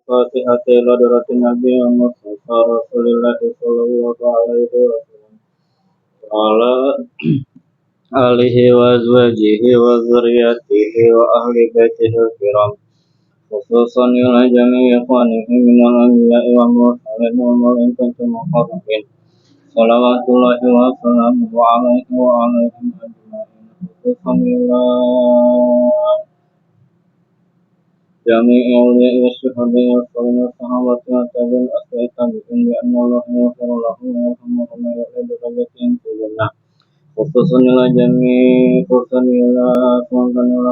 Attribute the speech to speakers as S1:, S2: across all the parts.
S1: Fatihati ladarati Nabi Mustafa Rasulullah sallallahu alaihi wasallam ala alihi wa azwajihi wa dzurriyyatihi wa ahli baitihi al-kiram khususan ila jami'i ikhwanihi minal anbiya'i wal mursalin wal malaikati muqarrabin salawatullahi wa salamuhu alaihi wa alaihim ajma'in khususan ila جميع أولياء والشهداء والصالحين والصحابة والتابعين وأتباع التابعين بأن الله يغفر لهم ويرحمهم ويعلي درجاتهم في الجنة خصوصا إلى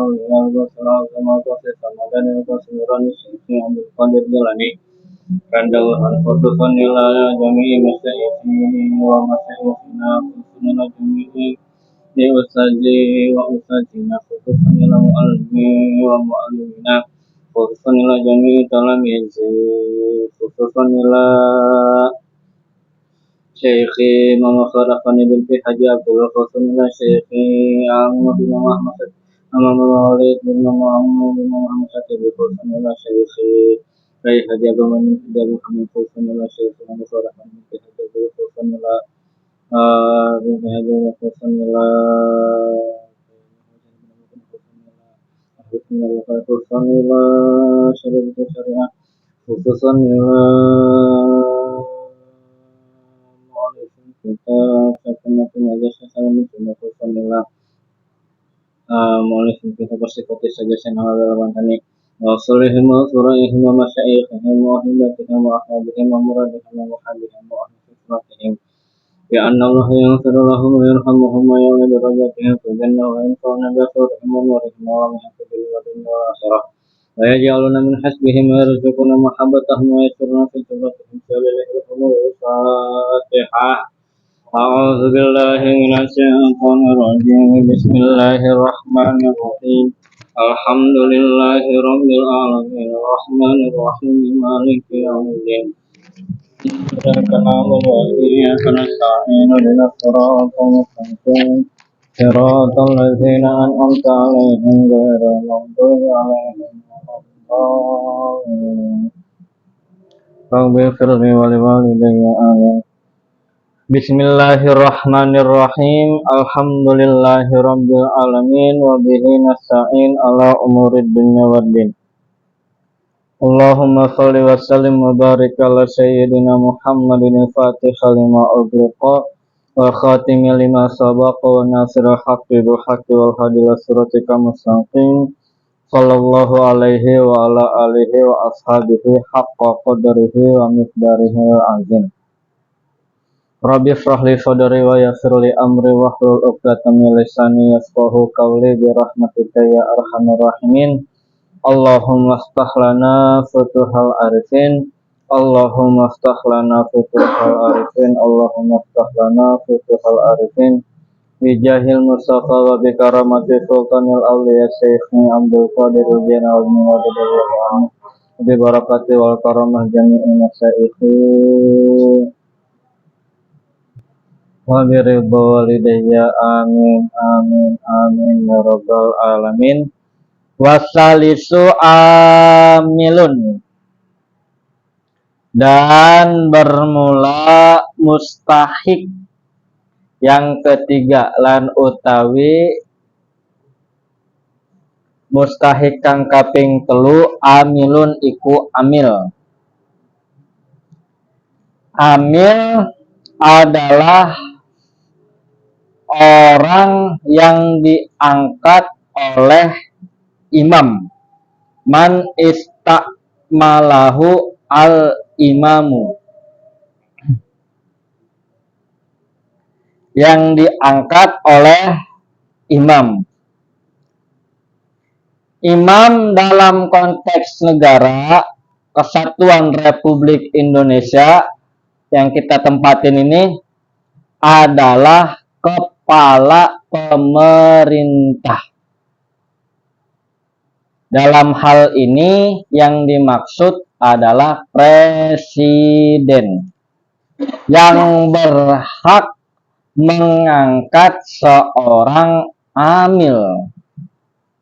S1: أولياء الصلاة كما توصي رمضان وتصويران الشيخ عبد القادر جيلاني كندوها خصوصا إلى جميع مشايخه ومشايخنا خصوصا إلى جميع أستاذي وأستاذنا خصوصا إلى مؤلمي ومؤلمنا khususan ila jami talamizi khususan ila Syekhi Muhammad Kharafani binti Haji Abdullah khususan ila Syekhi Ahmad bin Muhammad Walid bin Muhammad Satibi khususan ila Syekhi Rai Haji Abdullah bin Haji Hamid khususan ila Syekhi Muhammad Kharafani binti Haji Abdullah khususan ila binti Haji Abdullah khususan ila khususan ila syariah khususan ila mu'alifin kita sakinatun aja salam kita khususan ila mu'alifin kita bersifati saja senawal bantani wa sulihim wa suraihim wa masyaihim wa hibatihim wa ahbabihim wa muradihim wa muhabihim wa ahbabihim ya anna Allah yaghfiru lahum wa yarhamuhum wa ya'li darajatihim fil jannah wa yanfa'una bi surihim wa nurihim wa mahfidil wa dunya wal akhirah wa yaj'aluna min hasbihim wa yarzuquna mahabbatahum wa yasiruna fi jannatihim sallallahu al-fatihah a'udzu billahi minasy syaithanir rajim bismillahir rahmanir rahim alhamdulillahi rabbil alamin arrahmanir rahim maliki yaumiddin إياك نعبد وإياك نستعين اهدنا الصراط المستقيم صراط الذين أنعمت عليهم غير المغضوب عليهم ولا الضالين رب اغفر لي ولوالدي آمين Bismillahirrahmanirrahim Alhamdulillahi rabbil alamin wa bihi nasta'in ala umurid dunya waddin Allahumma shalli wa sallim wa barik ala sayyidina Muhammadin al-Fatihah lima ughliqa wa khatimi lima sabaqa wa nasirul haqqi bil haqqi wal hadi wa siratika mustaqim sallallahu alaihi wa ala alihi wa ashabihi haqqa qadrihi wa miqdarihi azim Rabbi shrah li sadri wa yassir li amri wahlul 'uqdatam min lisani yafqahu qawli bi rahmatika ya arhamar rahimin Allahumma aftah lana futuhal arifin Allahumma aftah lana futuhal arifin Allahumma aftah lana futuhal arifin bijahil mustafa wa bi karamati sultanil awliya syekhni Abdul Qadir al-Jilani wa bi barakati wal karamah jami'i masyaikhi wa bi ridha walidayya amin amin amin ya rabbal alamin wasalisu amilun dan bermula mustahik yang ketiga lan utawi mustahik kang kaping telu amilun iku amil adalah orang yang diangkat oleh imam man istakmalahu al imamu yang diangkat oleh imam dalam konteks negara Kesatuan Republik Indonesia yang kita tempatin ini adalah kepala pemerintah. Dalam hal ini yang dimaksud adalah presiden yang berhak mengangkat seorang amil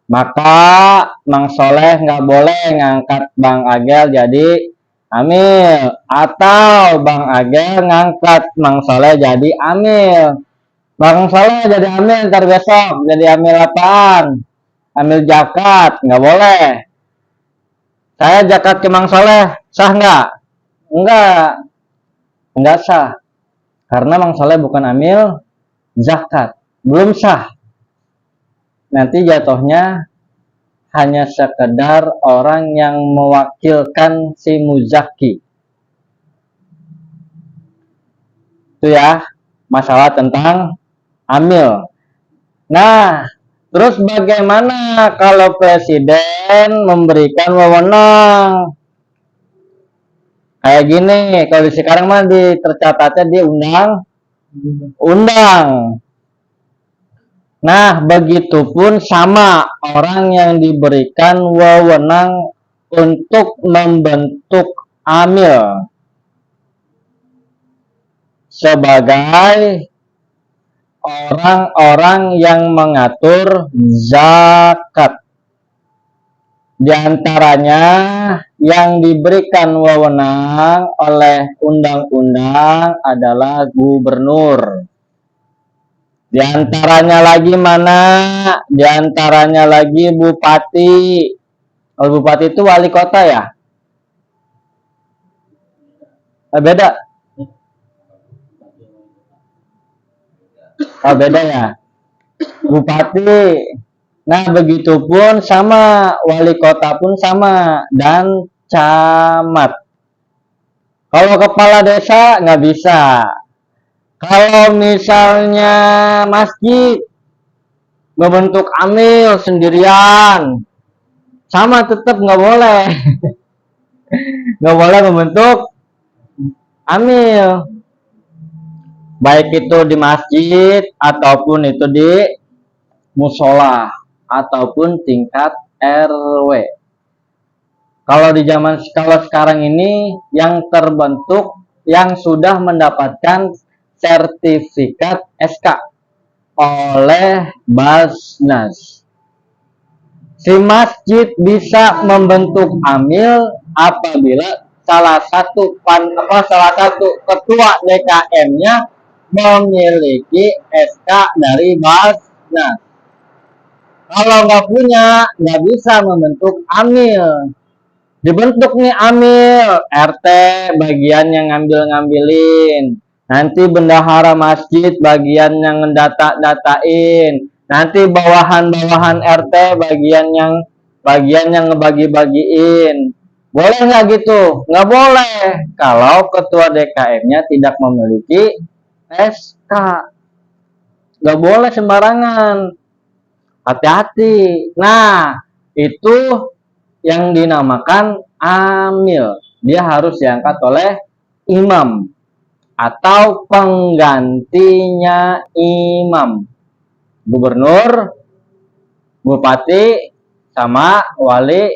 S2: Maka Mang Soleh nggak boleh ngangkat Bang Agel jadi Amil, atau Bang Agel ngangkat Mang Soleh jadi Amil. Bang Soleh jadi Amil ntar besok jadi Amil apaan? Amil zakat, nggak boleh. Saya zakat ke Mang Soleh, sah nggak? Nggak sah. Karena Mang Soleh bukan Amil zakat, belum sah. Nanti jatuhnya hanya sekedar orang yang mewakilkan si muzaki. Itu ya, masalah tentang amil. Nah, terus bagaimana kalau presiden memberikan wewenang? Kayak gini, kalau sekarang mah tercatatnya di undang-undang. Nah, begitupun sama orang yang diberikan wewenang untuk membentuk amil sebagai orang-orang yang mengatur zakat. Di antaranya yang diberikan wewenang oleh undang-undang adalah gubernur. Di antaranya lagi mana? Di antaranya lagi bupati. Kalau bupati itu wali kota ya? Beda. Oh, beda ya. Bupati. Nah, begitupun sama wali kota pun sama dan camat. Kalau kepala desa nggak bisa. Kalau misalnya masjid membentuk amil sendirian, sama tetap nggak boleh. Nggak boleh membentuk amil. Baik itu di masjid ataupun itu di musola ataupun tingkat RW. Kalau sekarang ini yang terbentuk yang sudah mendapatkan sertifikat SK oleh Basnas. Si masjid bisa membentuk amil apabila salah satu ketua DKM-nya memiliki SK dari Basnas. Kalau nggak punya, nggak bisa membentuk amil. Dibentuk nih amil, RT bagian yang ngambilin, nanti bendahara masjid bagian yang ngedata-datain, nanti bawahan-bawahan RT bagian yang ngebagi-bagiin. Boleh nggak gitu? Nggak boleh kalau ketua DKM-nya tidak memiliki SK. Nggak boleh sembarangan. Hati-hati. Nah, itu yang dinamakan amil. Dia harus diangkat oleh imam atau penggantinya imam. Gubernur, bupati, sama wali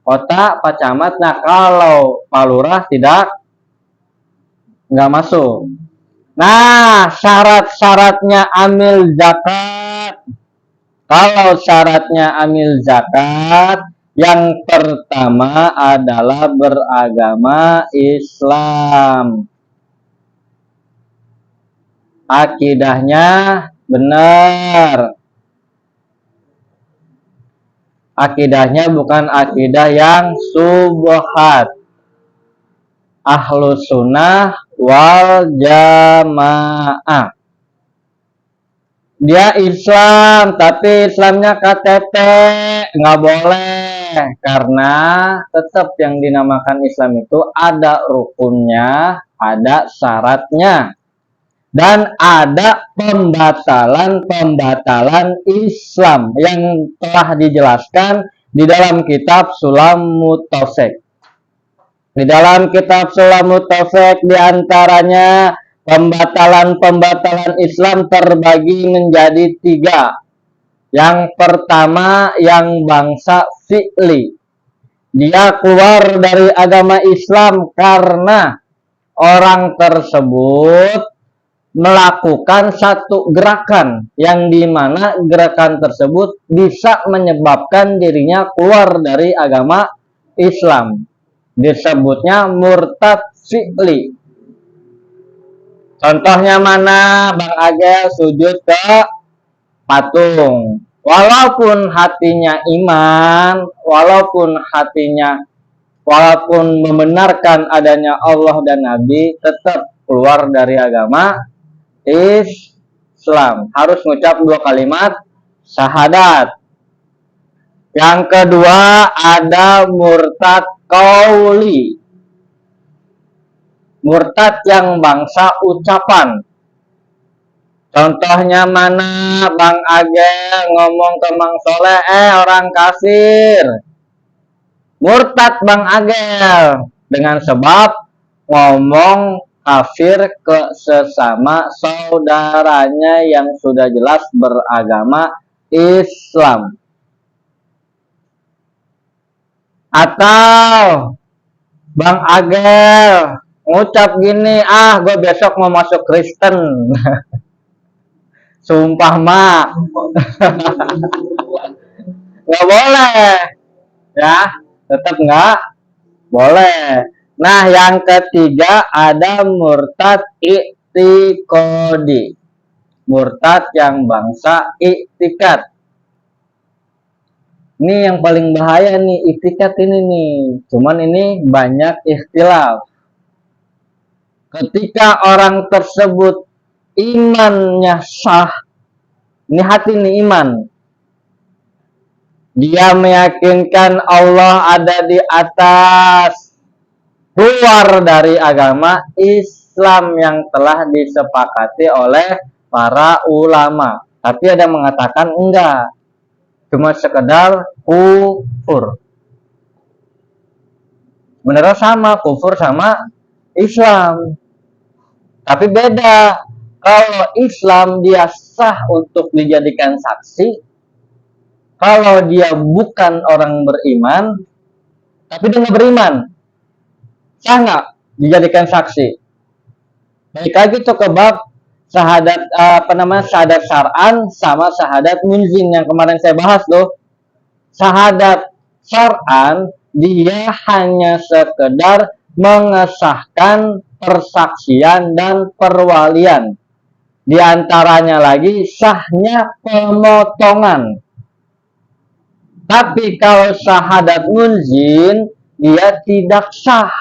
S2: kota, pak camat. Nah, kalau pak lurah nggak masuk. Nah, syarat-syaratnya amil zakat. Kalau syaratnya amil zakat, yang pertama adalah beragama Islam. Akidahnya benar. Akidahnya bukan akidah yang subhat. Ahlus sunnah wal jamaah. Dia Islam, tapi Islamnya KTP, nggak boleh. Karena tetap yang dinamakan Islam itu ada rukunnya, ada syaratnya. Dan ada pembatalan Islam yang telah dijelaskan di dalam kitab Sulamut Taufik. Di dalam kitab Sulamut Taufik diantaranya pembatalan Islam terbagi menjadi 3. Yang pertama yang bangsa fi'li. Dia keluar dari agama Islam karena orang tersebut melakukan satu gerakan yang dimana gerakan tersebut bisa menyebabkan dirinya keluar dari agama Islam. Disebutnya murtad fi'li. Contohnya mana, Bang Agel? Sujud ke patung. Walaupun hatinya iman, walaupun membenarkan adanya Allah dan Nabi, tetap keluar dari agama Islam. Harus mengucap 2 kalimat syahadat. Yang kedua ada murtad qauli. Murtad yang bangsa ucapan. Contohnya mana, Bang Agel? Ngomong ke Mang Soleh, orang kafir. Murtad Bang Agel dengan sebab ngomong kafir ke sesama saudaranya yang sudah jelas beragama Islam. Atau Bang Agel ngucap gini, gue besok mau masuk Kristen. Sumpah mak. Nggak boleh. Ya, tetap nggak boleh. Nah, yang ketiga ada murtad i'tiqadi. Murtad yang bangsa i'tikad. Ini yang paling bahaya nih, i'tikad ini nih. Cuman ini banyak ikhtilaf. Ketika orang tersebut imannya sah, ini hati nih iman. Dia meyakinkan Allah ada di atas, keluar dari agama Islam yang telah disepakati oleh para ulama. Tapi ada yang mengatakan enggak, cuma sekedar kufur. Beneran sama, kufur sama Islam. Tapi beda. Kalau Islam dia sah untuk dijadikan saksi. Kalau dia bukan orang beriman, tapi dia nggak beriman, sah nggak dijadikan saksi? Baik lagi tuh ke bab syahadat syahadat syar'an sama syahadat munzin yang kemarin saya bahas loh. Syahadat syar'an dia hanya sekedar mengesahkan persaksian dan perwalian. Di antaranya lagi sahnya pemotongan. Tapi kalau syahadat munzin dia tidak sah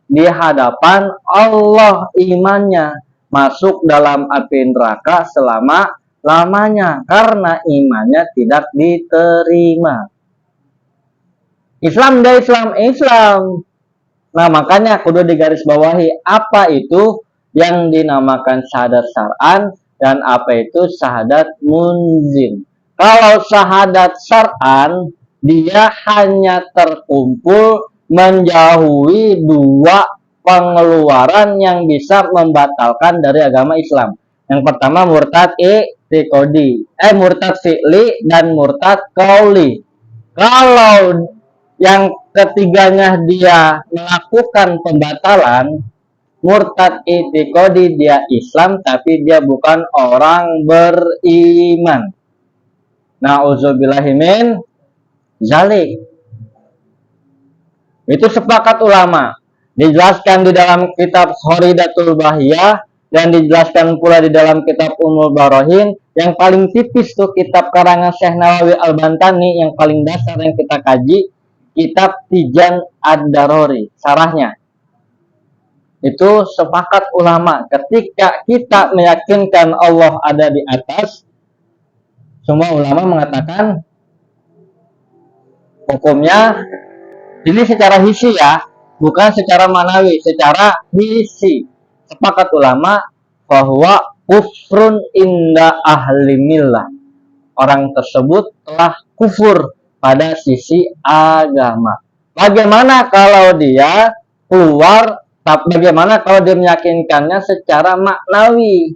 S2: di hadapan Allah, imannya masuk dalam api neraka selama-lamanya karena imannya tidak diterima. Islam dia Islam. Nah, makanya kudu digarisbawahi apa itu yang dinamakan syahadat syar'an dan apa itu syahadat munzin. Kalau syahadat syar'an dia hanya terkumpul menjauhi 2 pengeluaran yang bisa membatalkan dari agama Islam. Yang pertama murtad i'tiqadi, murtad fi'li dan murtad qauli. Kalau yang ketiganya dia melakukan pembatalan, murtad i'tiqadi dia Islam tapi dia bukan orang beriman. Na'udzubillahi min zalik. Itu sepakat ulama. Dijelaskan di dalam kitab Khoridatul Bahiyah dan dijelaskan pula di dalam kitab Ummul Barohin. Yang paling tipis tuh kitab karangan Syekh Nawawi Al-Bantani, yang paling dasar yang kita kaji, kitab Tijan Ad-Darori, sarahnya. Itu sepakat ulama. Ketika kita meyakinkan Allah ada di atas, semua ulama mengatakan hukumnya ini secara hisi ya, bukan secara manawi, secara hisi. Sepakat ulama bahwa kufrun inda ahli millah. Orang tersebut telah kufur pada sisi agama. Bagaimana kalau dia keluar, bagaimana kalau dia meyakinkannya secara maknawi?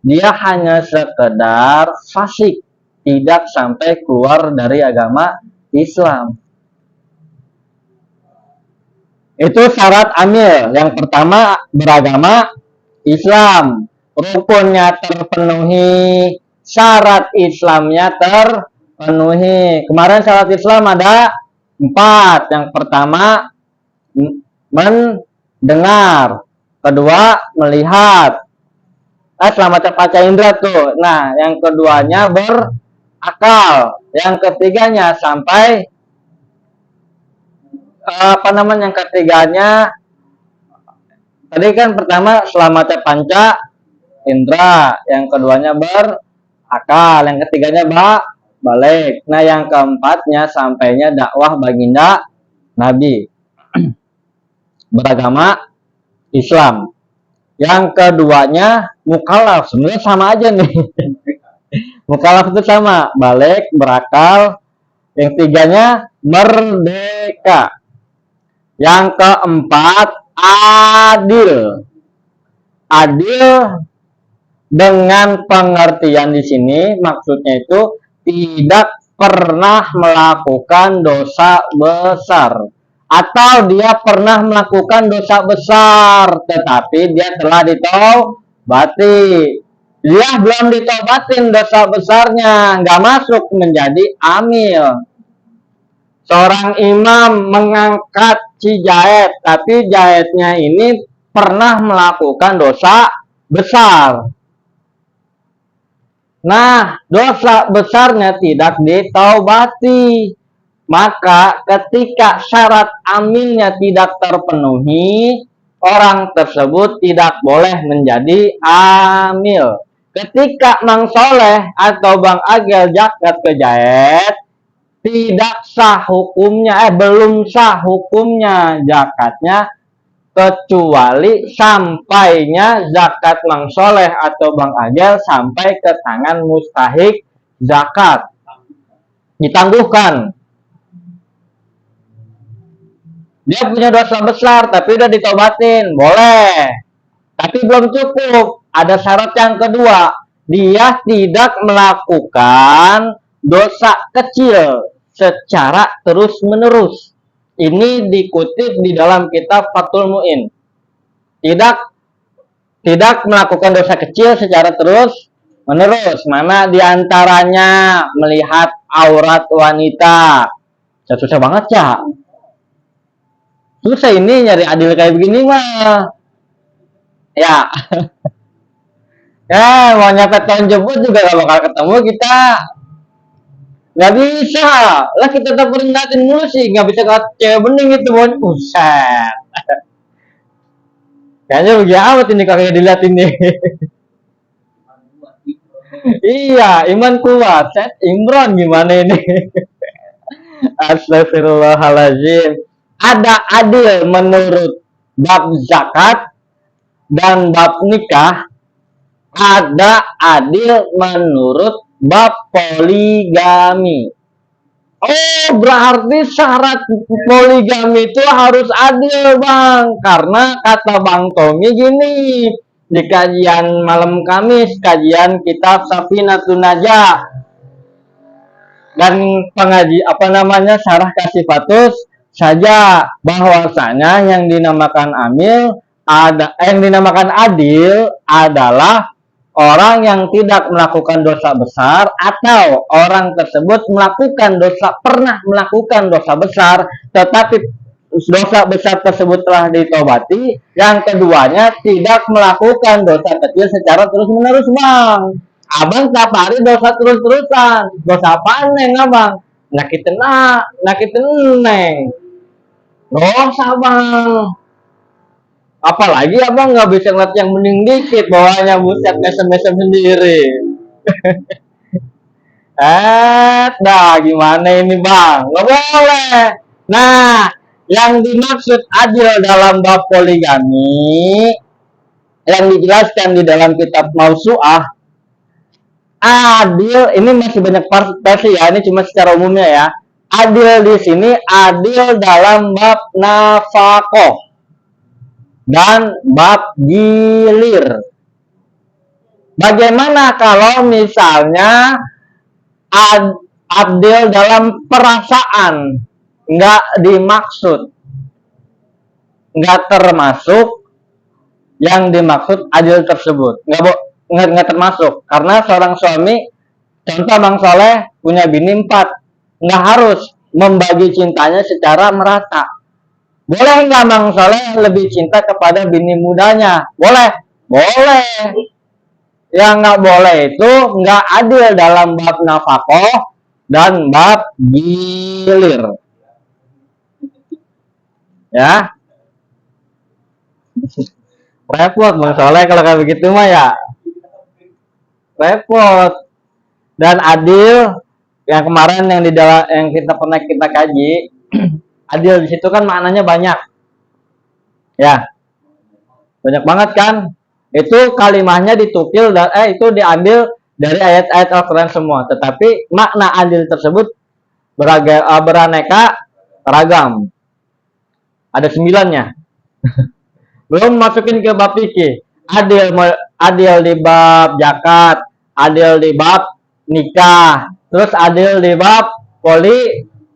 S2: Dia hanya sekedar fasik, tidak sampai keluar dari agama Islam. Itu syarat amil. Yang pertama beragama Islam. rukunnya terpenuhi, syarat Islamnya terpenuhi. Kemarin syarat Islam ada 4. Yang pertama mendengar, kedua melihat, selamat panca indera tuh. Nah, yang keduanya berakal, yang ketiganya sampai yang ketiganya tadi kan pertama selamat panca indera, yang keduanya berakal, yang ketiganya balik. Nah, yang keempatnya sampainya dakwah baginda Nabi beragama Islam. Yang keduanya mukallaf, sebenarnya sama aja nih. Mukallaf itu sama, balik, berakal. Yang tiganya merdeka. Yang keempat adil. Adil dengan pengertian di sini maksudnya itu tidak pernah melakukan dosa besar, atau dia pernah melakukan dosa besar tetapi dia telah ditobati. Dia belum ditobatin dosa besarnya, nggak masuk menjadi amil. Seorang imam mengangkat Cijaet, tapi jahetnya ini pernah melakukan dosa besar. Nah, dosa besarnya tidak ditaubati. Maka ketika syarat amilnya tidak terpenuhi, orang tersebut tidak boleh menjadi amil. Ketika Mang Soleh atau Bang Agel zakat ke Jaet, tidak sah hukumnya, belum sah hukumnya zakatnya, kecuali sampainya zakat Mang Soleh atau Bang Agel sampai ke tangan mustahik zakat, ditangguhkan. Dia punya dosa besar tapi udah ditobatin, boleh. Tapi belum cukup, ada syarat yang kedua, dia tidak melakukan dosa kecil secara terus-menerus. Ini dikutip di dalam kitab Fathul Mu'in. Tidak melakukan dosa kecil secara terus-menerus. Mana diantaranya melihat aurat wanita. Susah banget ya. Susah ini nyari adil kayak begini mah. Ya. Ya, mau nyapet tahun jemput juga gak bakal ketemu kita. Gak bisa. Lah kita tetap peringatin mulu sih. Gak bisa ke cewek bening itu. Buset. Kayaknya rugi amat ini kakaknya diliatin nih. Iya, iman kuat. Set Imron gimana ini? Astagfirullahaladzim. Ada adil menurut bab zakat dan bab nikah, ada adil menurut bab poligami. Oh, berarti syarat poligami itu harus adil, Bang. Karena kata Bang Tommy gini, di kajian malam Kamis, kajian kitab Safinatun Najah dan pengaji syarah Kasifatus saja, bahwasanya yang dinamakan amil yang dinamakan adil adalah orang yang tidak melakukan dosa besar, atau orang tersebut pernah melakukan dosa besar tetapi dosa besar tersebut telah ditobati. Yang keduanya tidak melakukan dosa kecil secara terus-menerus, Bang. Abang tiap hari dosa terus-terusan. Dosa apaan, Neng, Abang? Nyakitin Neng. Dosa, Bang. Apalagi Abang nggak bisa ngeliat yang mending dikit, bawahnya buset mesem-mesem sendiri. Gimana ini, Bang? Nggak boleh. Nah, yang dimaksud adil dalam bab poligami yang dijelaskan di dalam kitab Mausu'ah, adil ini masih banyak versi ya, ini cuma secara umumnya ya. Adil di sini adil dalam bab nafaqah dan bab gilir. Bagaimana kalau misalnya adil dalam perasaan, nggak dimaksud, nggak termasuk yang dimaksud adil tersebut, nggak termasuk, karena seorang suami, contoh Bang Soleh punya bini 4, nggak harus membagi cintanya secara merata. Boleh nggak Bang Soleh lebih cinta kepada bini mudanya? Boleh, boleh. Yang nggak boleh itu nggak adil dalam bab nafkah dan bab gilir. Ya, repot Bang Soleh kalau kayak begitu mah ya. Repot. Dan adil yang kemarin yang di dalam yang kita pernah kita kaji, adil di situ kan maknanya banyak. Ya, banyak banget kan? Itu kalimahnya ditukil dan itu diambil dari ayat-ayat Al-Qur'an semua. Tetapi makna adil tersebut beraneka ragam. Ada 9-nya. Belum masukin ke bab fikih. Adil di bab zakat, adil di bab nikah, terus adil di bab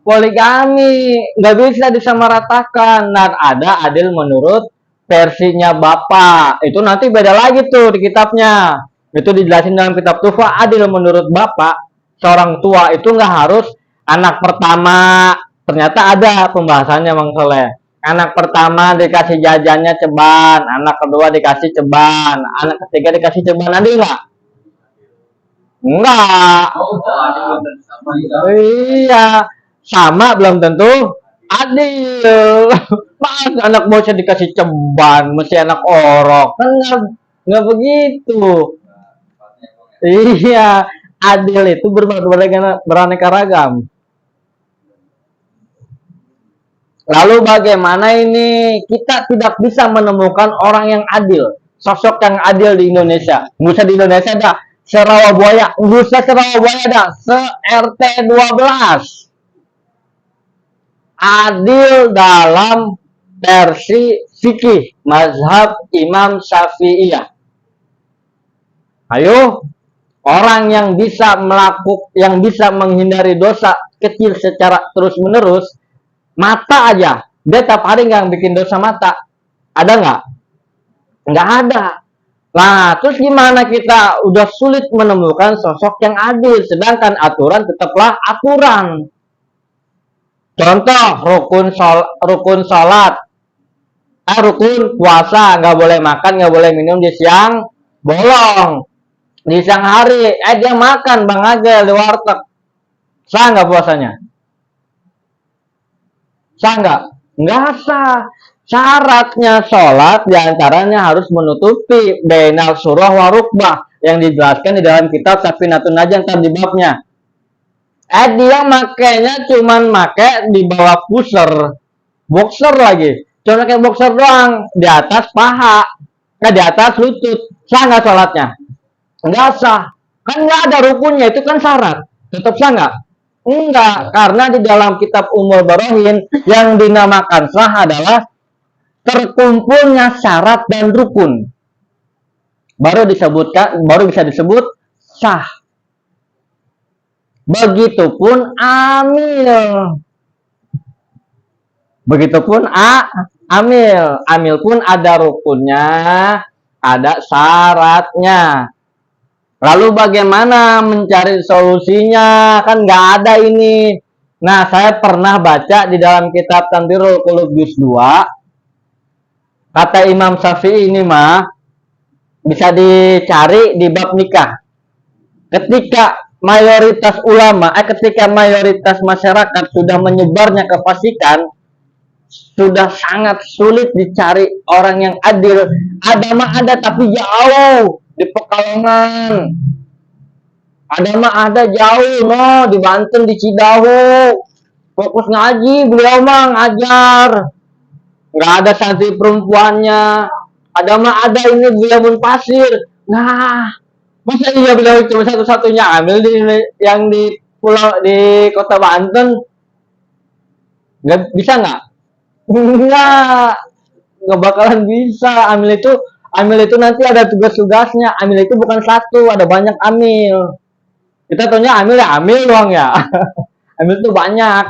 S2: poligami. Nggak bisa disamaratakan. Dan ada adil menurut versinya bapak. Itu nanti beda lagi tuh di kitabnya. Itu dijelasin dalam kitab Tufa. Adil menurut bapak, seorang tua itu nggak harus anak pertama. Ternyata ada pembahasannya Bang Soleh. Anak pertama dikasih jajannya ceban, anak kedua dikasih ceban, anak ketiga dikasih ceban, adil nggak? Enggak. Iya, sama belum tentu adil. Mas anak bocah dikasih ceban, mesti anak orok, kan nggak begitu. Iya, adil itu beraneka ragam. Lalu bagaimana ini kita tidak bisa menemukan orang yang adil, sosok yang adil di Indonesia. Nggak usah di Indonesia dah, Serawabuaya, nggak usah Serawabuaya dah, se-RT 12. Adil dalam versi fikih mazhab Imam Syafi'iyah. Ayo, orang yang bisa yang bisa menghindari dosa kecil secara terus-menerus, mata aja, dia tiap hari nggak bikin dosa mata, ada nggak? Nggak ada. Nah, terus gimana kita udah sulit menemukan sosok yang adil, sedangkan aturan tetaplah aturan. Contoh rukun salat, rukun puasa, nggak boleh makan, nggak boleh minum di siang bolong, di siang hari. Dia makan Bang Agel di warteg, sah nggak puasanya? Sah nggak? Nggak sah. Syaratnya sholat diantaranya harus menutupi bainal surah wa rukbah yang dijelaskan di dalam kitab Safinatun Najah ntar di babnya. Dia makainya cuman make di bawah boxer lagi. Cuma pakai boxer doang di atas paha, di atas lutut. Sah nggak sholatnya? Nggak sah. Kan nggak ada rukunnya, itu kan syarat. Tetap sah nggak? Enggak, karena di dalam kitab Ummul Barahin yang dinamakan sah adalah terkumpulnya syarat dan rukun. Baru bisa disebut sah. Begitupun amil. Amil pun ada rukunnya, ada syaratnya. Lalu bagaimana mencari solusinya? Kan nggak ada ini. Nah, saya pernah baca di dalam kitab Tanbirul Qulub Juz 2, kata Imam Syafi'i ini mah bisa dicari di bab nikah. Ketika mayoritas ulama, ketika mayoritas masyarakat sudah menyebarnya kefasikan, sudah sangat sulit dicari orang yang adil. Ada mah ada tapi jauh di Pekalongan. Ada mah ada jauh di Banten, di Cidahu. Fokus ngaji, beliau mah ngajar. Nggak ada santri perempuannya. Ada mah ada ini beliau pun pasir. Nah, masa iya beliau cuma satu-satunya ambil yang di pulau di kota Banten? Nggak bisa nggak? Nggak bakalan bisa. Amil itu nanti ada tugas-tugasnya. Amil itu bukan satu, ada banyak amil. Kita taunya amil ya amil doang ya. Amil itu banyak.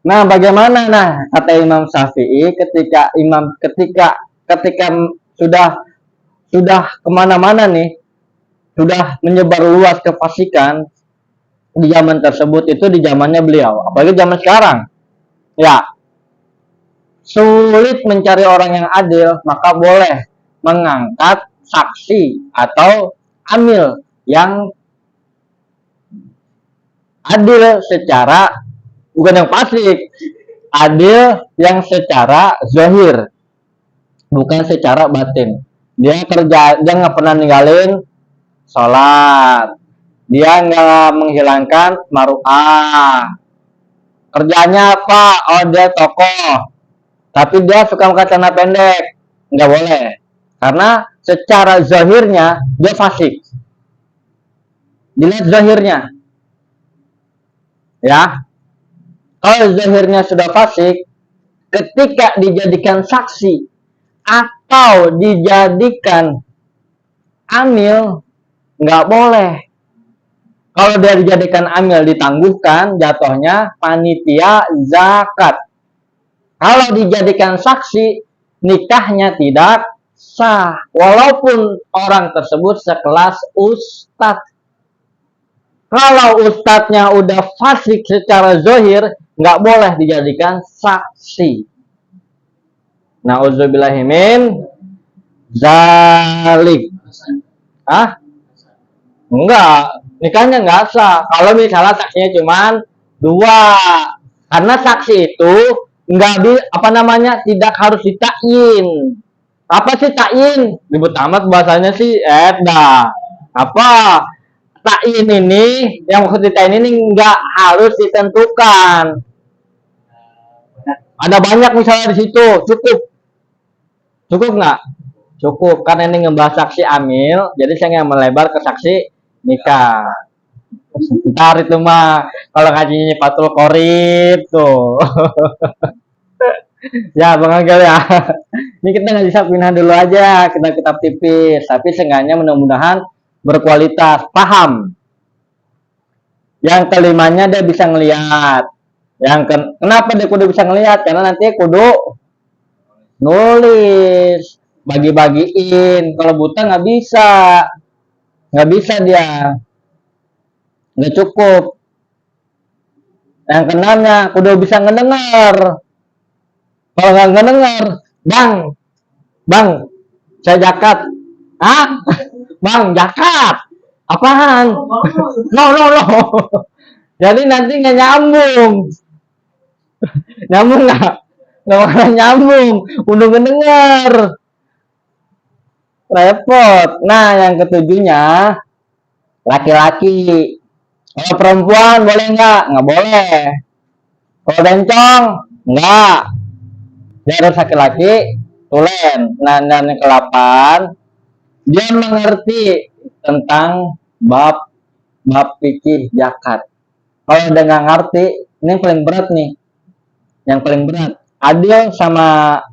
S2: Nah, bagaimana? Nah, kata Imam Syafi'i ketika sudah sudah kemana-mana nih, sudah menyebar luas kefasikan di zaman tersebut itu di zamannya beliau, apalagi zaman sekarang. Ya, sulit mencari orang yang adil, maka boleh mengangkat saksi atau amil yang adil secara, bukan yang fasik, adil yang secara zahir, bukan secara batin. Dia kerja, dia nggak pernah ninggalin sholat, dia nggak menghilangkan maruah. Kerjanya apa? Oh, dia tokoh, tapi dia suka pakai celana pendek, nggak boleh, karena secara zahirnya dia fasik. Dilihat zahirnya, ya. Kalau zahirnya sudah fasik, ketika dijadikan saksi atau dijadikan amil, nggak boleh. Kalau dia dijadikan amil, ditangguhkan jatuhnya panitia zakat. Kalau dijadikan saksi, nikahnya tidak sah, walaupun orang tersebut sekelas ustadz. Kalau ustadznya udah fasik secara zahir, nggak boleh dijadikan saksi. Nauzubillahimin zalik. Ah? Enggak, nikahnya nggak sah. Kalau misalnya saksinya cuma 2, karena saksi itu tidak harus ditakyin. Apa sih takyin? Ribut amat bahasanya sih, apa? Takyin ini, yang maksud ditakyin ini nggak harus ditentukan. Ada banyak misalnya di situ, cukup nggak? Cukup, karena ini ngebahas saksi amil, jadi saya nggak melebar ke saksi nikah. Ntar itu mah kalau ngajinya Fathul Qorib tuh. Ya Bang Agel ya. Ini kita nggak bisa pindah dulu aja, kita kitab tipis, tapi seenggaknya mudah-mudahan berkualitas, paham. Yang kelimanya dia bisa ngelihat. Kenapa dia kudu bisa ngelihat? Karena nanti kudu nulis, bagi-bagiin. Kalau buta nggak bisa dia, nggak cukup. Yang kenanya kudu bisa ngedengar. Kalau nggak ngedengar, bang, saya zakat. Bang, zakat. Apaan? No. Jadi nanti nggak nyambung. Nyambung nggak? Nggak bakal nyambung. Udah ngedengar. Repot. Nah, yang ketujuhnya, laki-laki. Kalau perempuan boleh nggak? Nggak boleh. Kalau bencong, nggak. Dia harus laki-laki, tulen. Nah, dan yang ke-8, dia mengerti tentang bab fikih zakat. Kalau dia nggak ngerti, ini yang paling berat nih. Yang paling berat. Adil sama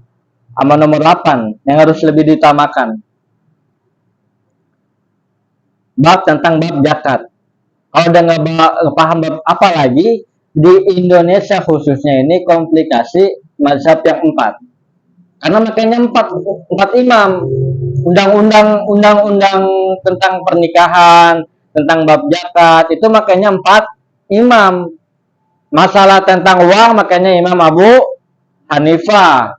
S2: nomor 8 yang harus lebih diutamakan. Bab tentang bab zakat. Kalau dia nggak paham bab apa lagi, di Indonesia khususnya ini komplikasi mazhab yang 4. Karena makanya 4 imam. Undang-undang tentang pernikahan, tentang bab zakat, itu makanya 4 imam. Masalah tentang uang makanya Imam Abu Hanifah.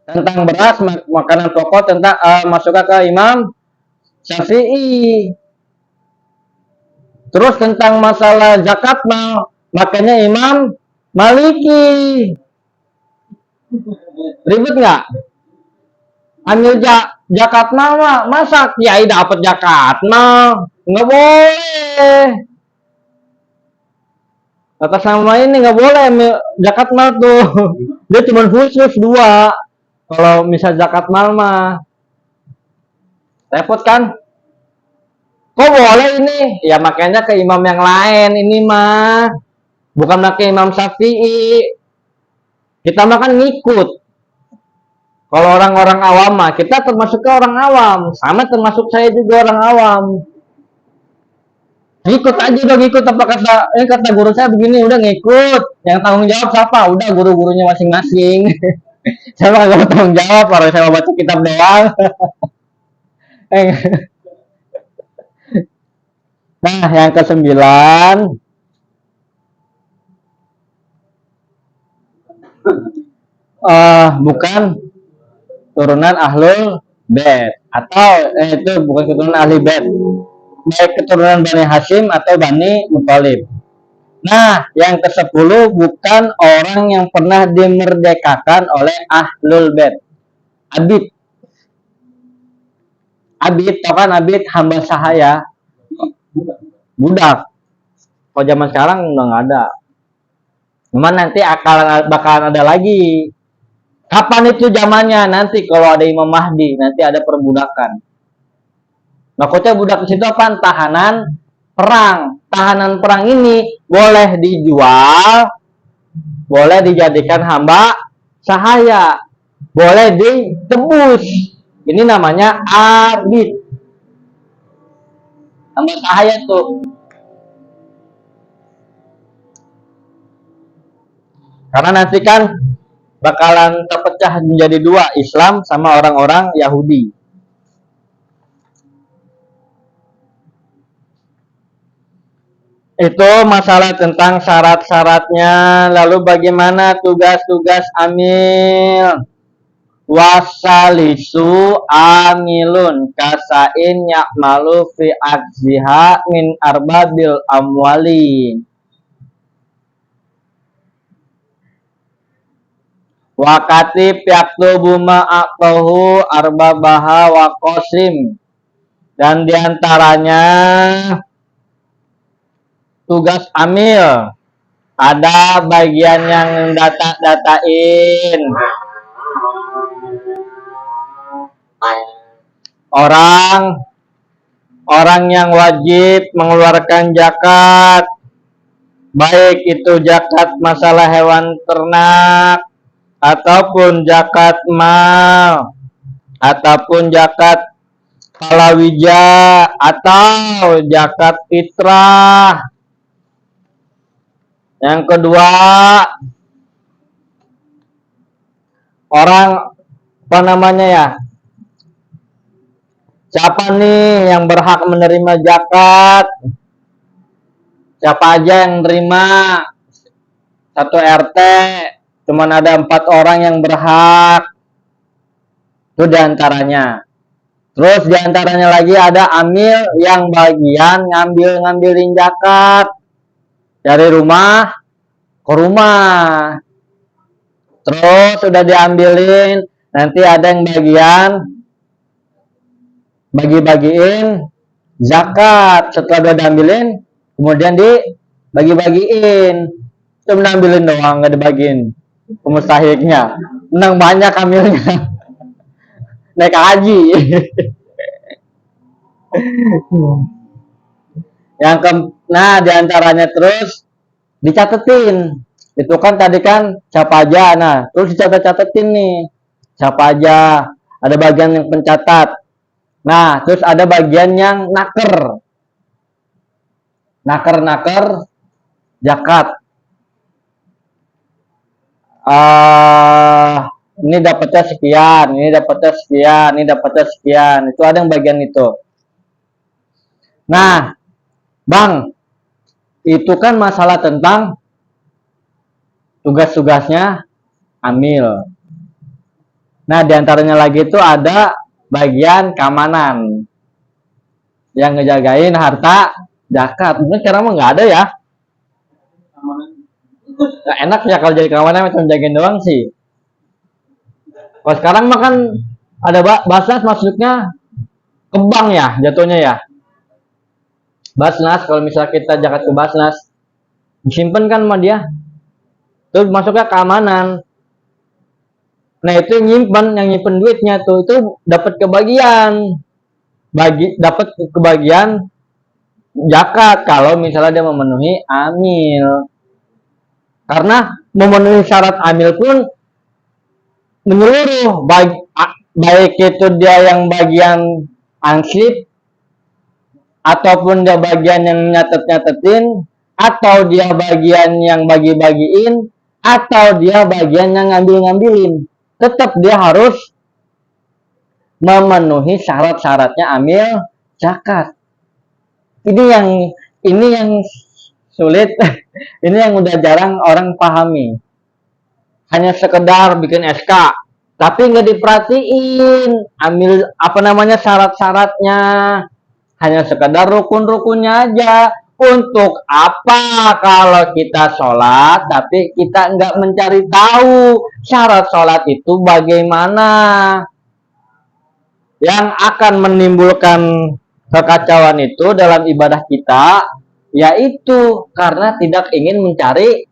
S2: Tentang beras, makanan pokok, tentang masuknya ke Imam Syafi'i. Terus tentang masalah zakat makanya Imam Maliki. Ribet nggak? Ambil zakat masa kiai dapat zakat nggak boleh. Atas nama ini nggak boleh ambil zakat tuh. Dia cuma khusus 2. Kalau misal zakat mah repot kan? Kok boleh ini? Ya makanya ke imam yang lain ini mah. Bukan pakai Imam Syafi'i. Kita mah kan ngikut. Kalau orang-orang awam mah, kita termasuk ke orang awam. Sama termasuk saya juga orang awam. Ngikut aja udah ngikut apa kata guru saya begini, udah ngikut. Yang tanggung jawab siapa? Udah guru-gurunya masing-masing. Saya nggak tanggung jawab, kalau saya mau baca kitab doang. Eh, nah, yang kesembilan, bukan turunan ahlul bait atau itu bukan keturunan ahli bait, baik keturunan Bani Hashim atau Bani Muthalib. Nah, yang ke-10 bukan orang yang pernah dimerdekakan oleh ahlul bait. Abid. Abid, tau kan abid hamba sahaya, budak. Kalau zaman sekarang udah nggak ada. Cuman nanti bakalan ada lagi. Kapan itu zamannya? Nanti kalau ada Imam Mahdi, nanti ada perbudakan. Maksudnya budak di situ apa? Tahanan perang. Tahanan perang ini boleh dijual, boleh dijadikan hamba sahaya, boleh ditebus. Ini namanya abid. Hamba sahaya tuh. Karena nanti kan bakalan terpecah menjadi dua, Islam sama orang-orang Yahudi. Itu masalah tentang syarat-syaratnya. Lalu bagaimana tugas-tugas amil? Wasalisu amilun kasain ya'malu fi akziha min arbabil amwali. Wakati yaktubu ma'aktohu arbabaha wa qasim. Dan diantaranya tugas amil, ada bagian yang data-datain orang yang wajib mengeluarkan zakat, baik itu zakat masalah hewan ternak ataupun zakat mal ataupun zakat palawija atau zakat fitrah. Yang kedua, orang apa namanya ya? Siapa nih yang berhak menerima zakat? Siapa aja yang menerima? Satu RT cuman ada 4 orang yang berhak. Itu diantaranya. Terus diantaranya lagi ada amil yang bagian ngambilin zakat dari rumah ke rumah. Terus sudah diambilin, nanti ada yang bagian bagi-bagiin zakat. Setelah udah diambilin, kemudian dibagi-bagiin. Itu menambilin doang, nggak dibagiin mustahiknya. Menang banyak amilnya. Naik haji. Nah diantaranya terus dicatetin. Itu kan tadi kan siapa aja. Nah terus dicatat-catetin nih siapa aja. Ada bagian yang pencatat. Nah terus ada bagian yang naker zakat. Ini dapatnya sekian, ini dapatnya sekian, ini dapatnya sekian. Itu ada yang bagian itu. Nah, Bang, itu kan masalah tentang tugas-tugasnya amil. Nah, diantaranya lagi itu ada bagian keamanan yang ngejagain harta zakat. Mungkin sekarang mah nggak ada ya. Nah, enak ya kalau jadi keamanan cuma jagain doang sih. Kalau sekarang mah kan ada Basnas masuknya ke bank ya jatuhnya ya. Basnas kalau misalnya kita zakat ke Basnas disimpan kan sama dia. Terus masuknya keamanan. Nah itu yang nyimpen duitnya tuh itu dapat kebagian. Dapat kebagian zakat kalau misalnya dia memenuhi amil. Karena memenuhi syarat amil pun menyeluruh, baik itu dia yang bagian ansip ataupun dia bagian yang nyatet-nyatetin atau dia bagian yang bagi-bagiin atau dia bagian yang ngambil-ngambilin, tetap dia harus memenuhi syarat-syaratnya amil zakat. Ini yang sulit. Ini yang udah jarang orang pahami. Hanya sekedar bikin SK, tapi nggak diperhatiin ambil apa namanya syarat-syaratnya. Hanya sekedar rukun-rukunnya aja. Untuk apa kalau kita sholat tapi kita nggak mencari tahu syarat sholat itu bagaimana, yang akan menimbulkan kekacauan itu dalam ibadah kita, yaitu karena tidak ingin mencari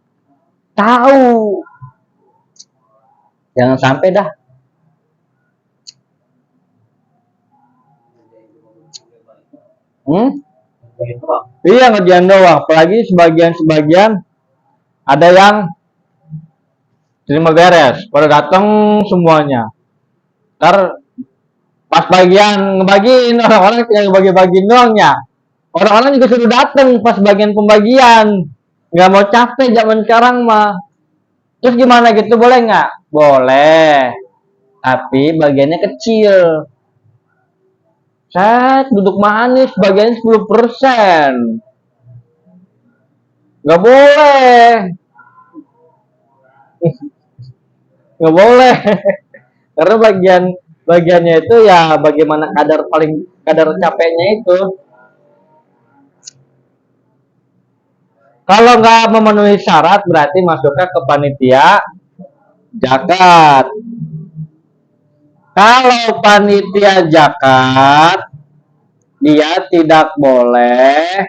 S2: tahu. Jangan sampai dah. Iya, ngerjain doang. Apalagi sebagian ada yang terima beres, pada datang semuanya. Ntar pas bagian ngebagiin, orang-orang yang bagi-bagiin doangnya. Orang-orang juga sudah datang pas bagian pembagian. Nggak mau capek zaman sekarang mah. Terus gimana gitu, boleh nggak? Boleh. Tapi bagiannya kecil. Set, duduk manis, bagiannya 10%. Nggak boleh. Nggak boleh. Karena bagiannya itu ya bagaimana kadar capeknya itu. Kalau nggak memenuhi syarat berarti masuknya ke panitia zakat. Kalau panitia zakat, dia tidak boleh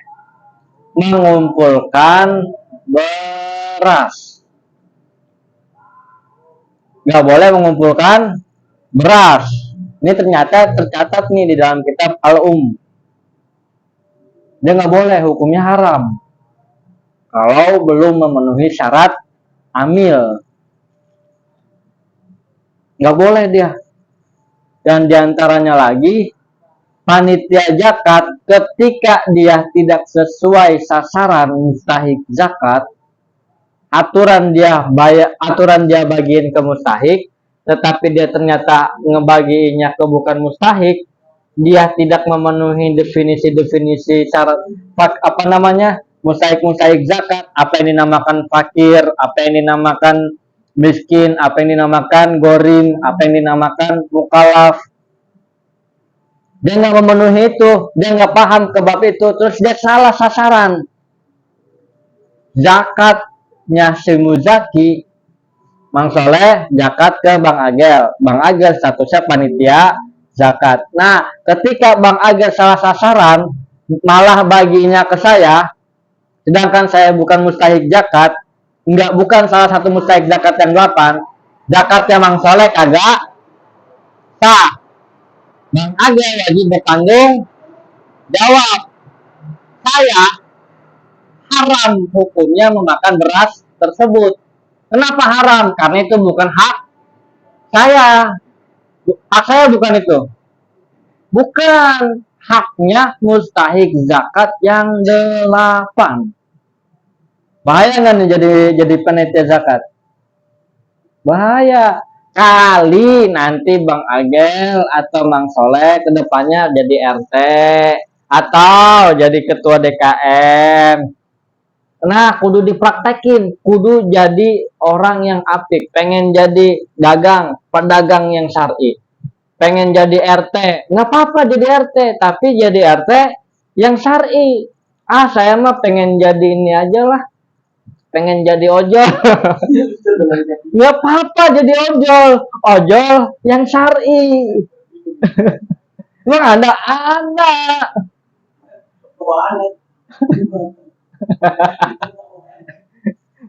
S2: mengumpulkan beras. Nggak boleh mengumpulkan beras. Ini ternyata tercatat nih di dalam kitab Al-Um. Dia nggak boleh, hukumnya haram. Kalau belum memenuhi syarat amil. Nggak boleh dia. Dan diantaranya lagi, panitia zakat ketika dia tidak sesuai sasaran mustahik zakat, aturan dia bagiin ke mustahik, tetapi dia ternyata ngebagiinnya ke bukan mustahik, dia tidak memenuhi definisi syarat apa namanya mustahik zakat, apa yang dinamakan fakir, apa yang dinamakan miskin, apa yang dinamakan gorim, apa yang dinamakan mukalaf. Dia nggak memenuhi itu, dia nggak paham ke bab itu, terus dia salah sasaran. Zakatnya si Muzaki, Mang Soleh zakat ke Bang Agel. Bang Agel statusnya panitia zakat. Nah, ketika Bang Agel salah sasaran, malah baginya ke saya, sedangkan saya bukan mustahik zakat, bukan salah satu mustahik zakat yang 8, zakatnya Mang Soleh kagak sah. Bang Agel wajib bertanggung jawab. Saya haram hukumnya memakan beras tersebut. Kenapa haram? Karena itu bukan hak saya. Hak saya bukan itu. Bukan haknya mustahik zakat yang 8. Bahaya nggak nih jadi panitia zakat? Bahaya. Kali nanti Bang Agel atau Mang Soleh kedepannya jadi RT atau jadi ketua DKM. Nah, kudu dipraktekin, kudu jadi orang yang apik, pengen jadi pedagang yang syar'i, pengen jadi RT, nggak apa-apa jadi RT, tapi jadi RT yang syar'i. Saya mah pengen jadi ini aja lah, pengen jadi ojol. Nggak apa-apa jadi ojol yang syar'i. Emang ada.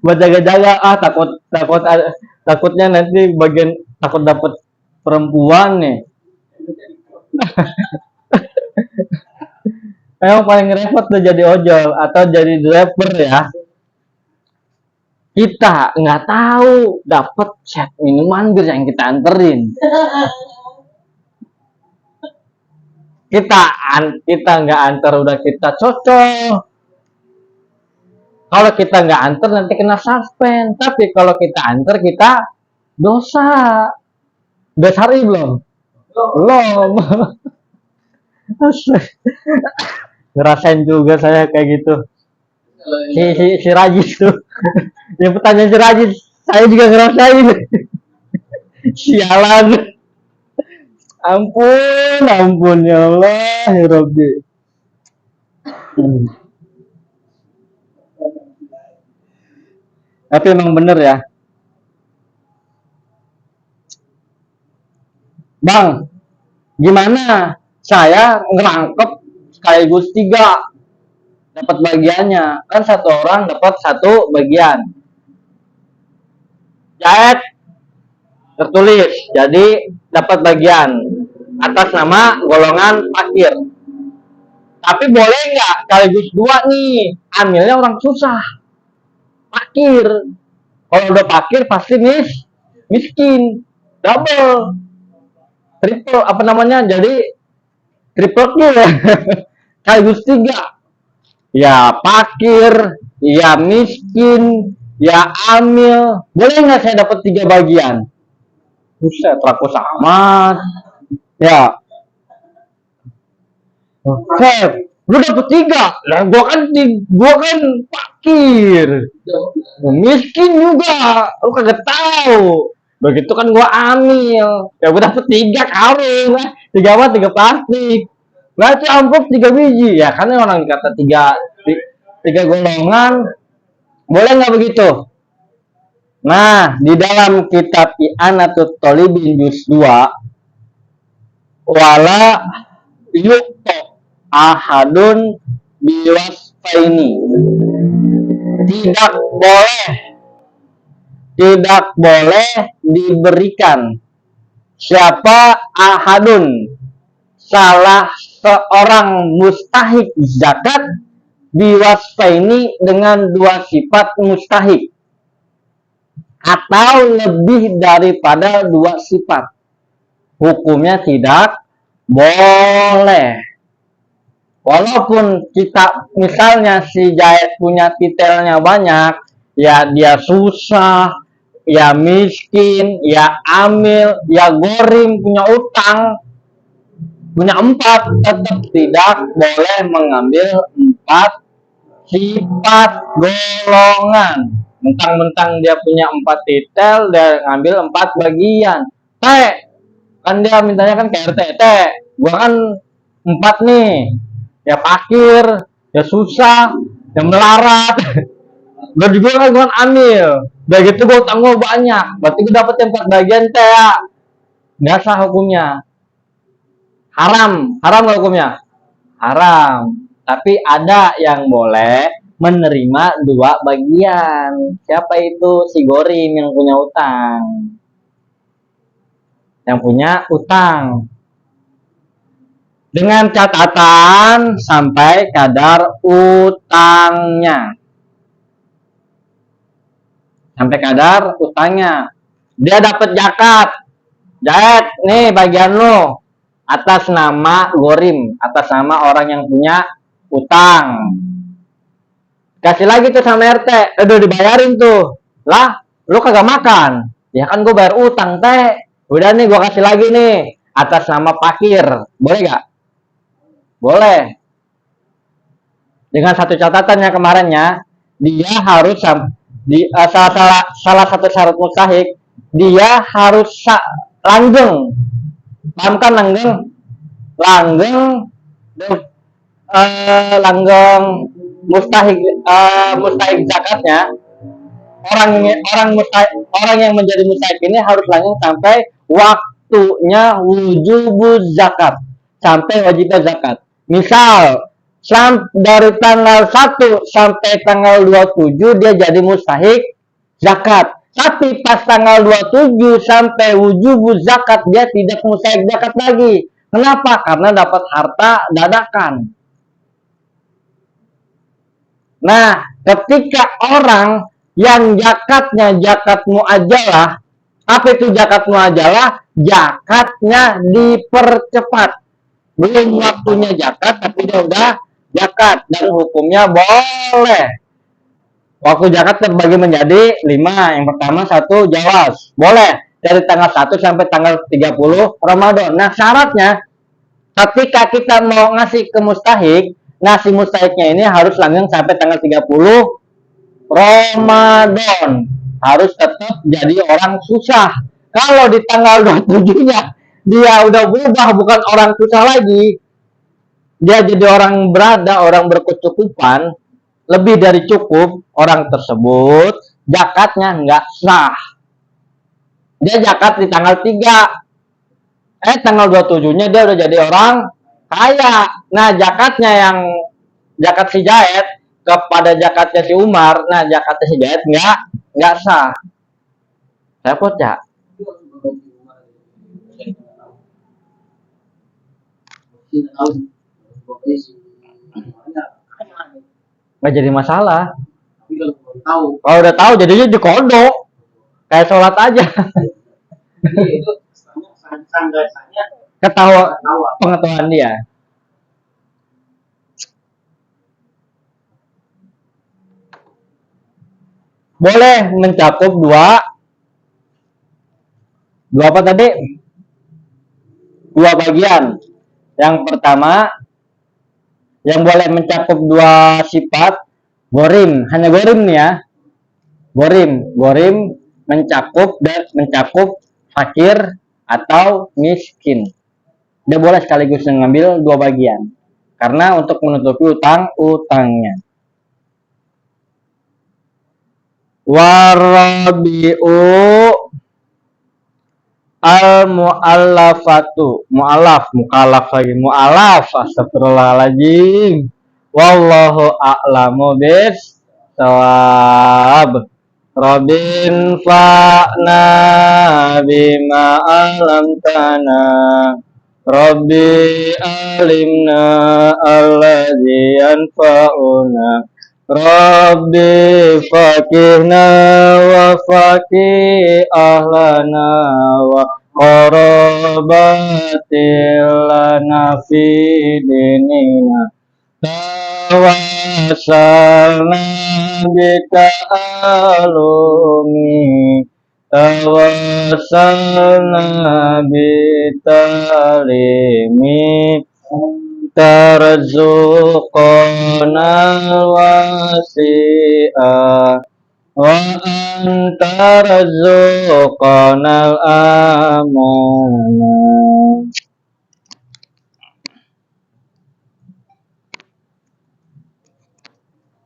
S2: Buat jaga-jaga, takutnya nanti takut dapat perempuan nih. Emang paling repot tuh jadi ojol atau jadi driver ya. Kita nggak tahu dapat set minuman bir yang kita anterin. Kita nggak antar udah kita cocok. Kalau kita nggak antar nanti kena suspend. Tapi kalau kita antar kita dosa. Udah syar'i belum? Belum. Ngerasain juga saya kayak gitu. Si Rajis tuh. Yang pertanyaan si Rajis, saya juga ngerasain. Sialan. Ampun, ampun ya Allah, ya Rabbi. Tapi emang bener ya, Bang. Gimana? Saya ngerangkep sekaligus 3 dapat bagiannya. Kan satu orang dapat 1 bagian. Jahit tertulis, jadi dapat bagian atas nama golongan parkir. Tapi boleh nggak sekaligus 2 nih? Ambilnya orang susah. Parkir. Kalau udah parkir pasti miskin. Double. Triple apa namanya? Jadi triple kill ya. Sekaligus 3. Ya parkir, ya miskin, ya amil. Boleh nggak saya dapat 3 bagian? Buset, rakus amat. Ya, Chef, lu dapet 3. Lah gua kan fakir. Miskin juga. Lu kagak tahu. Begitu kan gua amil. Ya gua dapet 3 karung. 3 apa? 3 plastik. Berarti amplop 3 biji. Ya karena orang kata 3 golongan. Boleh nggak begitu? Nah, di dalam kitab I'anatut Thalibin juz 2, wala yukto ahadun biwasfaini, tidak boleh diberikan siapa ahadun salah seorang mustahik zakat biwasfaini dengan 2 sifat mustahik atau lebih daripada 2 sifat. Hukumnya tidak boleh. Walaupun kita misalnya si Jahit punya titelnya banyak, ya dia susah, ya miskin, ya amil, ya gorim, punya utang, punya 4, tetap tidak boleh mengambil 4 sifat golongan. Mentang-mentang dia punya 4 titel, dia ngambil 4 bagian. Kan dia mintanya kan ke RT, gua kan 4 nih, ya fakir, ya susah, ya melarat. Gua juga kan gua amil, udah gitu gua utang gua banyak, berarti gua dapet 4 bagian teh. Nggak sah hukumnya, haram nggak hukumnya? Haram. Tapi ada yang boleh menerima 2 bagian. Siapa itu? Si gorim yang punya utang. Yang punya utang. Dengan catatan sampai kadar utangnya. Sampai kadar utangnya. Dia dapat zakat. Jahit, nih bagian lo. Atas nama gorim. Atas nama orang yang punya utang. Kasih lagi tuh sama RT. Udah dibayarin tuh. Lah, lu kagak makan. Ya kan gue bayar utang teh. Udah nih gue kasih lagi nih atas nama fakir. Boleh gak? Boleh. Dengan satu catatannya kemarinnya, dia harus salah satu syarat mustahik, dia harus langgeng. Paham kan langgeng? Langgeng mustahik zakatnya. Orang yang menjadi mustahik ini harus langgeng sampai waktunya wujubuz zakat, sampai wajibnya zakat. Misal dari tanggal 1 sampai tanggal 27 dia jadi mustahik zakat, tapi pas tanggal 27 sampai wujubuz zakat dia tidak mustahik zakat lagi. Kenapa? Karena dapat harta dadakan. Nah, ketika orang yang zakatnya zakat muajalah, apa itu zakat muajalah? Zakatnya dipercepat. Belum waktunya zakat, tapi dia udah zakat dan hukumnya boleh. Waktu zakat terbagi menjadi 5. Yang pertama 1 jawas, boleh. dari tanggal 1 sampai tanggal 30 Ramadan. Nah, syaratnya ketika kita mau ngasih ke mustahik, ngasih mustahiknya ini harus langgeng sampai tanggal 30 Ramadan. Harus tetap jadi orang susah. Kalau di tanggal 27-nya dia udah berubah, bukan orang susah lagi, dia jadi orang berada, orang berkecukupan, lebih dari cukup, orang tersebut zakatnya nggak sah. Dia zakat di tanggal 3, tanggal 27-nya dia udah jadi orang kaya. Nah, zakatnya yang zakat si Jaid kepada zakatnya si Umar, nah zakatnya si Jaid nggak sah. Repot ya? Nggak jadi masalah. Kalau udah tahu jadinya dikodok, kayak sholat aja. Ketawa pengetahuan dia. Boleh mencakup dua apa tadi? Dua bagian. Yang pertama, yang boleh mencakup dua sifat, gorim, hanya gorim nih ya. Gorim mencakup fakir atau miskin. Dia boleh sekaligus mengambil dua bagian. Karena untuk menutupi utang-utangnya. Warabi'u al-mu'allafatu, mu'alaf lagi, mu'alaf, astagfirullahaladzim. Wallahu a'lamu bis-shawab. Rabbin fa'na bima alamtana, Rabbi alimna alladhi yanfa'una, Rabbi fakihna wa fakih ahlana wa qarabatilana fi dinina tawassalna bika alumi tawassalna bitalimi tarzuqana wasi'a wa antarzuqana amana.